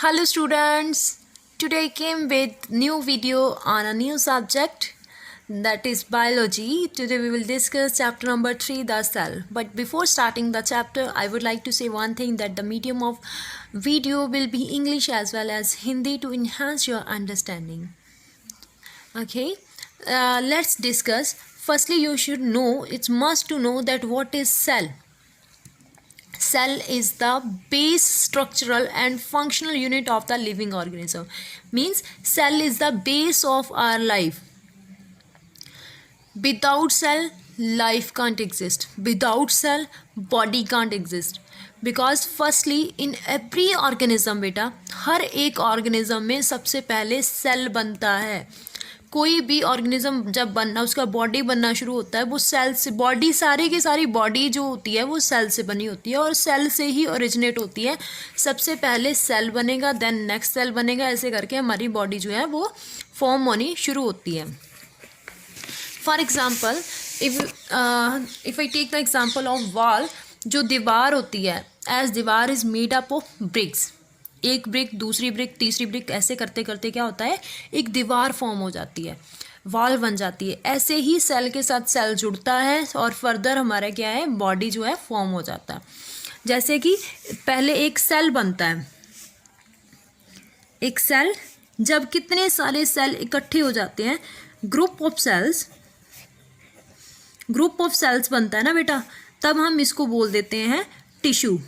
Hello students, today I came with new video on a new subject, that is biology. Today we will discuss chapter number 3, the cell. But before starting the chapter, I would like to say one thing, that the medium of video will be English as well as Hindi to enhance your understanding. Okay, let's discuss. Firstly, you should know, it's must to know that what is cell. Cell is the base structural and functional unit of the living organism. Means cell is the base of our life. Without cell, life can't exist. Without cell, body can't exist. Because firstly, in every organism बेटा, हर एक organism में सबसे पहले cell बनता है. कोई भी organism जब बनना, उसका बॉडी बनना शुरू होता है, वो सेल से, बॉडी सारी की सारी बॉडी जो होती है वो सेल से बनी होती है और सेल से ही ओरिजिनेट होती है. सबसे पहले सेल बनेगा, देन नेक्स्ट सेल बनेगा, ऐसे करके हमारी बॉडी जो है वो फॉर्म होनी शुरू होती है. For example, if I take the example of wall, जो दीवार होती है, एज दीवार is made up of bricks. एक ब्रिक, दूसरी ब्रिक, तीसरी ब्रिक, ऐसे करते करते क्या होता है, एक दीवार फॉर्म हो जाती है, वॉल बन जाती है. ऐसे ही सेल के साथ सेल जुड़ता है और फर्दर हमारा क्या है, बॉडी जो है फॉर्म हो जाता है. जैसे कि पहले एक सेल बनता है. एक सेल, जब कितने सारे सेल इकट्ठे हो जाते हैं, ग्रुप ऑफ सेल्स बनता है ना बेटा, तब हम इसको बोल देते हैं टिश्यू.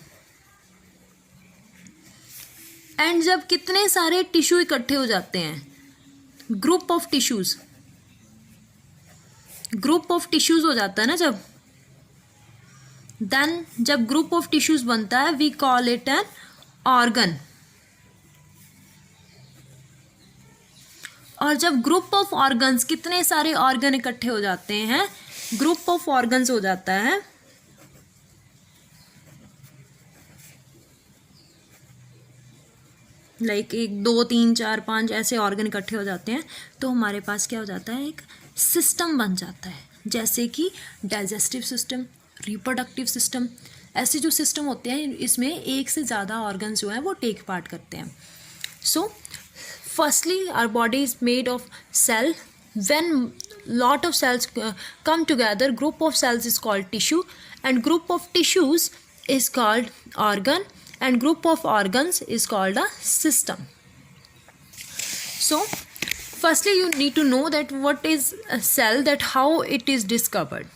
एंड जब कितने सारे टिश्यू इकट्ठे हो जाते हैं, ग्रुप ऑफ टिश्यूज हो जाता है ना जब, देन जब ग्रुप ऑफ टिश्यूज बनता है, we call it an organ. और जब ग्रुप ऑफ ऑर्गन्स, कितने सारे ऑर्गन इकट्ठे हो जाते हैं, ग्रुप ऑफ ऑर्गन्स हो जाता है, लाइक 1 2 3 4 5 ऐसे ऑर्गन इकट्ठे हो जाते हैं, तो हमारे पास क्या हो जाता है, एक सिस्टम बन जाता है. जैसे कि डाइजेस्टिव सिस्टम, रिप्रोडक्टिव सिस्टम, ऐसे जो सिस्टम होते हैं, इसमें एक से ज़्यादा ऑर्गन्स जो हैं वो टेक पार्ट करते हैं. So firstly our body is made of cell. When lot of cells come together, group of cells is called tissue, and group of tissues is called organ, and group of organs is called a system. So firstly you need to know that what is a cell, that how it is discovered.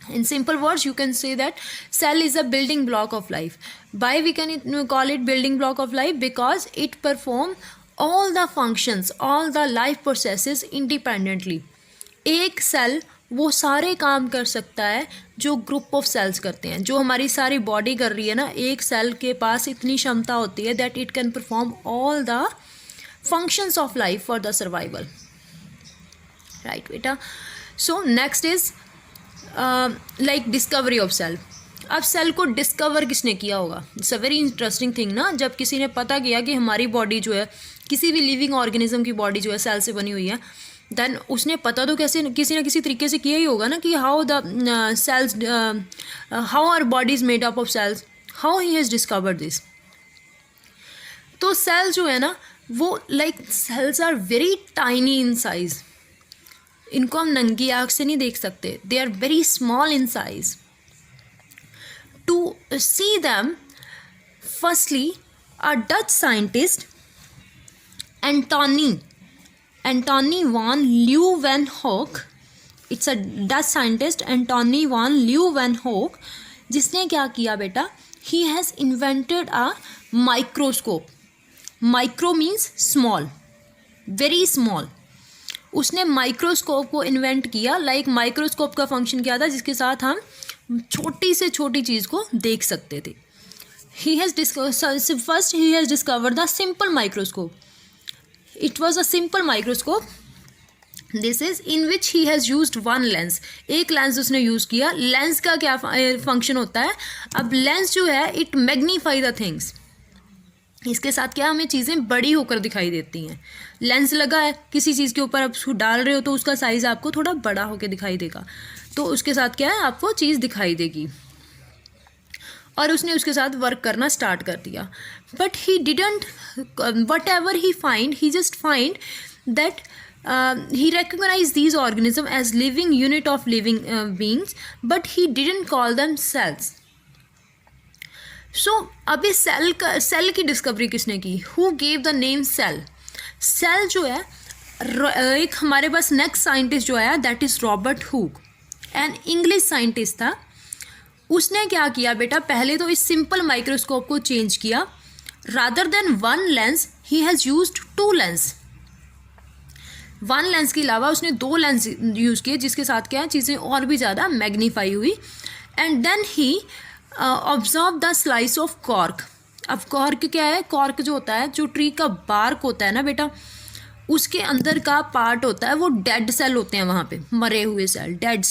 In simple words, you can say that cell is a building block of life. Why we can call it building block of life? Because it perform all the functions, all the life processes independently. एक cell वो सारे काम कर सकता है जो group of sales करते हैं. जो हमारी सारी बॉडी कर रही है ना, एक सेल के पास इतनी क्षमता होती है that it can perform all the functions of life for the survival. Right बेटा. So next is like discovery of cell. अब सेल को डिस्कवर किसने किया होगा? It's a very interesting thing ना. जब किसी ने पता किया कि हमारी बॉडी जो है, किसी भी लिविंग ऑर्गेनिज्म की बॉडी जो है सेल से बनी हुई है, देन उसने पता तो कैसे, किसी ना किसी तरीके से किया ही होगा ना, कि how the cells, how our body is made up of cells, how he has discovered this. तो सेल जो है ना वो, like cells are very tiny in size. इनको हम नंगी आँख से नहीं देख सकते. They are very small in size. To see them, firstly a Dutch scientist Antony van Leeuwenhoek, it's a Dutch scientist, Antony van Leeuwenhoek, जिसने क्या किया बेटा, he has invented a microscope. Micro means small, very small. उसने microscope को invent किया. Like microscope का function क्या था, जिसके साथ हम छोटी से छोटी चीज़ को देख सकते थे. First he has discovered the simple microscope. It was a simple microscope. This is in which he has used one lens. एक लेंस उसने यूज़ किया. लेंस का क्या फंक्शन होता है? अब लेंस जो है, इट मैग्नीफाई द थिंग्स. इसके साथ क्या, हमें चीज़ें बड़ी होकर दिखाई देती हैं. लेंस लगा है, किसी चीज़ के ऊपर आप उसको डाल रहे हो तो उसका साइज़ आपको थोड़ा बड़ा होकर दिखाई देगा, तो उसके साथ क्या है, आपको चीज़ दिखाई देगी. और उसने उसके साथ वर्क करना स्टार्ट कर दिया. But he didn't, what ever he find, he just find that he recognized these organisms as living unit of living beings, but he didn't call them cells. So अभी सेल की discovery किसने की? Who gave the name cell? Cell जो है एक हमारे पास next scientist जो आया that is Robert Hooke, an English scientist था. उसने क्या किया बेटा, पहले तो इस सिंपल माइक्रोस्कोप को चेंज किया. Rather than one lens he has used two lens. One lens के अलावा उसने 2 लेंस यूज़ किए, जिसके साथ क्या है चीज़ें और भी ज़्यादा मैग्नीफाई हुई. And then he observe the slice of cork. अब कॉर्क क्या है? कॉर्क जो होता है, जो ट्री का बार्क होता है ना बेटा, उसके अंदर का पार्ट होता है वो डेड सेल होते हैं, वहाँ पे मरे हुए सेल, डेड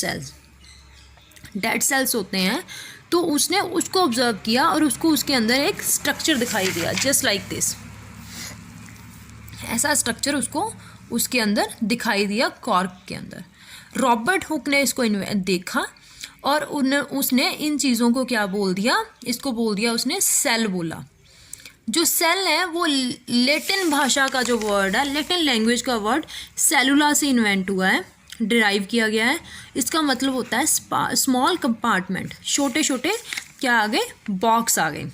सेल्स होते हैं. तो उसने उसको ऑब्जर्व किया और उसको उसके अंदर एक स्ट्रक्चर दिखाई दिया, जस्ट लाइक दिस. ऐसा स्ट्रक्चर उसको उसके अंदर दिखाई दिया कॉर्क के अंदर. रॉबर्ट हुक ने इसको देखा और उसने इन चीज़ों को क्या बोल दिया, इसको बोल दिया उसने सेल बोला. जो सेल है वो लैटिन भाषा का जो वर्ड है, लैटिन लैंग्वेज का वर्ड सेलुला से इन्वेंट हुआ है, डिराइव किया गया है. इसका मतलब होता है स्मॉल कंपार्टमेंट, छोटे छोटे क्या आ गए, बॉक्स आ गए.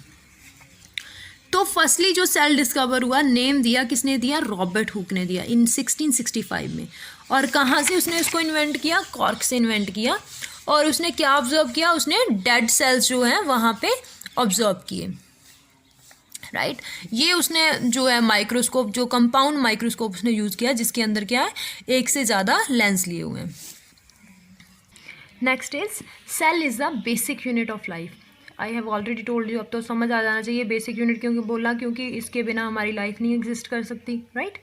तो फर्स्टली जो सेल डिस्कवर हुआ, नेम दिया किसने दिया? रॉबर्ट हुक ने दिया इन 1665 में. और कहाँ से उसने इसको इन्वेंट किया? कॉर्क से इन्वेंट किया. और उसने क्या ऑब्जर्व किया? उसने डेड सेल्स जो हैं वहाँ पे ऑब्जर्व किए, राइट. ये उसने जो है माइक्रोस्कोप, जो कंपाउंड माइक्रोस्कोप उसने यूज़ किया, जिसके अंदर क्या है, एक से ज़्यादा लेंस लिए हुए हैं. Next is cell is the basic unit of life. I have already told you, अब तो समझ आ जाना चाहिए बेसिक यूनिट क्योंकि बोला, क्योंकि इसके बिना हमारी लाइफ नहीं एग्जिस्ट कर सकती, राइट.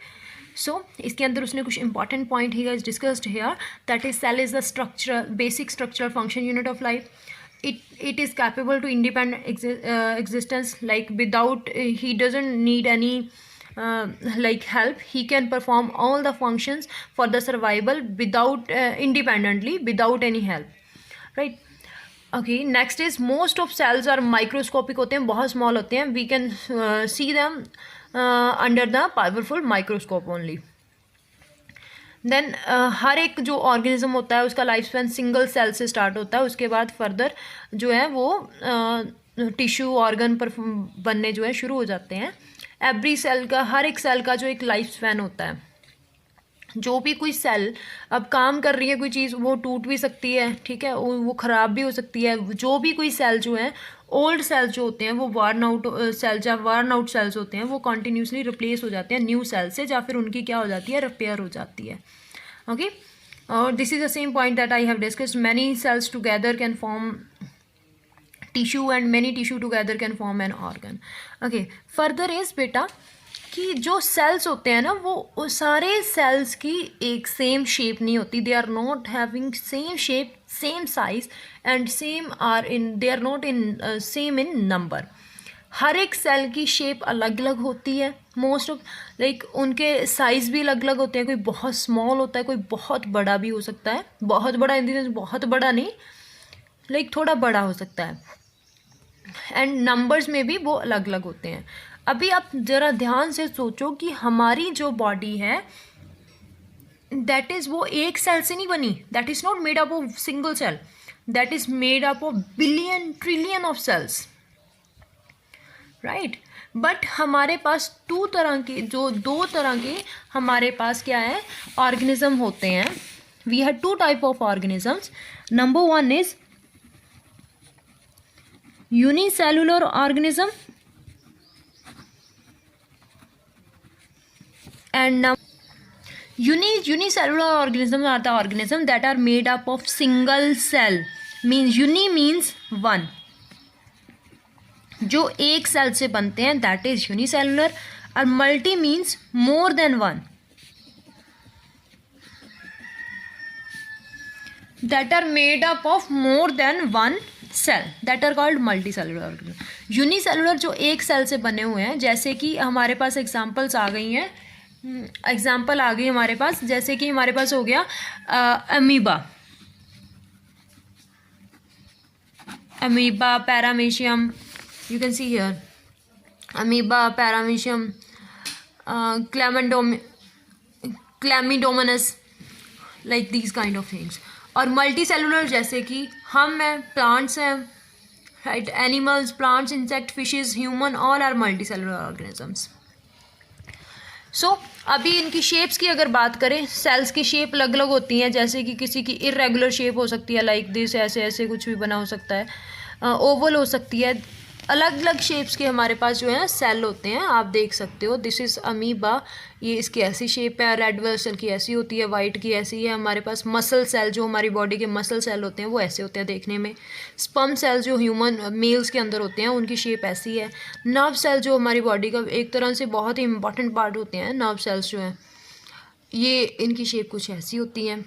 सो इसके अंदर उसने कुछ important point he is discussed here, that is cell is the structural, basic structural function unit of life. It is capable to independent existence, like without he doesn't need any like help. He can perform all the functions for the survival without independently, without any help, right. Okay, next is most of cells are microscopic होते हैं, बहुत small होते हैं. We can see them under the powerful microscope only. Then हर एक जो organism होता है उसका लाइफ स्पैन सिंगल सेल से स्टार्ट होता है, उसके बाद फर्दर जो है वो टिश्यू ऑर्गन पर बनने जो है शुरू हो जाते हैं. एवरी सेल का, हर एक सेल का जो एक लाइफ स्पैन होता है. जो भी कोई सेल अब काम कर रही है कोई चीज़, वो टूट भी सकती है, ठीक है, वो ख़राब भी हो सकती है. जो भी कोई सेल जो है, ओल्ड सेल्स जो होते हैं वो वार्न आउट सेल, जब वार्न आउट सेल्स होते हैं वो कॉन्टीन्यूसली रिप्लेस हो जाते हैं न्यू सेल से, या फिर उनकी क्या हो जाती है, रिपेयर हो जाती है. ओके, और this is the same point that I have discussed. Many cells together can form tissue and many tissue together can form an organ. Okay, further is बेटा कि जो सेल्स होते हैं ना, वो सारे सेल्स की एक सेम शेप नहीं होती. They are not having same shape, same size and same are in, they are not in same in number. हर एक सेल की शेप अलग अलग होती है. मोस्ट ऑफ लाइक उनके साइज़ भी अलग अलग होते हैं. कोई बहुत स्मॉल होता है, कोई बहुत बड़ा भी हो सकता है. बहुत बड़ा इन द सेंस बहुत बड़ा नहीं, लाइक थोड़ा बड़ा हो सकता है. एंड नंबर्स में भी वो अलग अलग होते हैं. अभी आप ज़रा ध्यान से सोचो कि हमारी जो बॉडी है दैट इज़, वो एक सेल से नहीं बनी. That is not made up of single cell, that is made up of billion trillion of cells, right. But हमारे पास दो तरह के हमारे पास क्या है, ऑर्गेनिज्म होते हैं. We have 2 type of organisms. Number 1 is unicellular organism and unicellular organisms are the organisms that are made up of single cell. means uni means one, जो एक सेल से बनते हैं that is unicellular. और multi means more than one, that are made up of more than one cell, that are called multicellular organism. Unicellular जो एक cell से बने हुए हैं, जैसे कि हमारे पास एग्जांपल्स आ गई हैं, एग्जाम्पल आ गई हमारे पास, जैसे कि हमारे पास हो गया amoeba, amoeba, paramecium, you can see here, amoeba, paramecium, chlamydomonas, like these kind of things. और मल्टी सेलुलर जैसे कि हम हैं, प्लांट्स हैं, right, animals, plants, insect, fishes, human, all are multicellular organisms. So अभी इनकी शेप्स की अगर बात करें, सेल्स की शेप अलग अलग होती हैं, जैसे कि किसी की इरेगुलर शेप हो सकती है, लाइक दिस, ऐसे ऐसे कुछ भी बना हो सकता है, ओवल हो सकती है. अलग अलग शेप्स के हमारे पास जो है सेल होते हैं, आप देख सकते हो. दिस इज़ अमीबा, ये इसकी ऐसी शेप है. रेड ब्लड सेल की ऐसी होती है, वाइट की ऐसी है. हमारे पास मसल सेल, जो हमारी बॉडी के मसल सेल होते हैं, वो ऐसे होते हैं देखने में. स्पर्म सेल जो ह्यूमन मेल्स के अंदर होते हैं, उनकी शेप ऐसी है. नर्व सेल जो हमारी बॉडी का एक तरह से बहुत ही इंपॉर्टेंट पार्ट होते हैं, नर्व सेल्स जो हैं, ये इनकी शेप कुछ ऐसी होती है.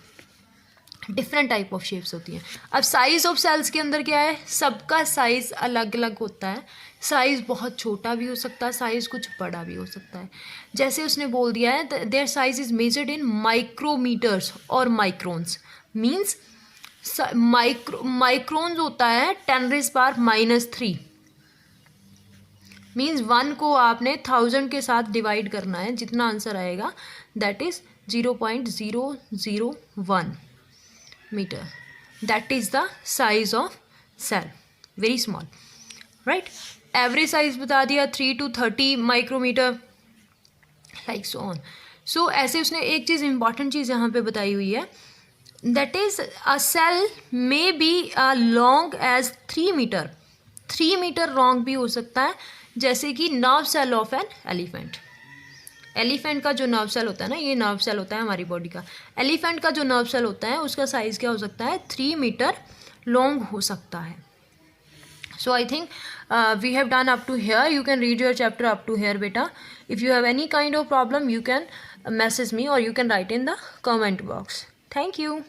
डिफरेंट टाइप ऑफ शेप्स होती हैं. अब साइज़ ऑफ सेल्स के अंदर क्या है, सबका साइज़ अलग अलग होता है. साइज़ बहुत छोटा भी हो सकता है, साइज़ कुछ बड़ा भी हो सकता है. जैसे उसने बोल दिया है, their size is measured in micrometres और माइक्रोन्स. मीन्स माइक्रोन्स होता है 10⁻³ मीन्स 1 को आपने 1000 के साथ डिवाइड करना है, जितना आंसर आएगा that is 0.001 meter. That is the size of cell, very small, right? Average size बता दिया 3 to 30 micrometer, like so on. So ऐसे उसने एक चीज़ important चीज़ यहाँ पे बताई हुई है, that is a cell may be long as 3 meter. 3 meter long भी हो सकता है, जैसे कि nerve cell of an elephant. Elephant का जो नर्व सेल होता है ना, ये नर्व सेल होता है हमारी बॉडी का. एलिफेंट का जो नर्व सेल होता है, उसका साइज़ क्या हो सकता है, 3 मीटर लॉन्ग हो सकता है. So I think we have done up to here. You can read your chapter up to here बेटा. If you have any kind of problem, you can message me or you can write in the comment box. Thank you.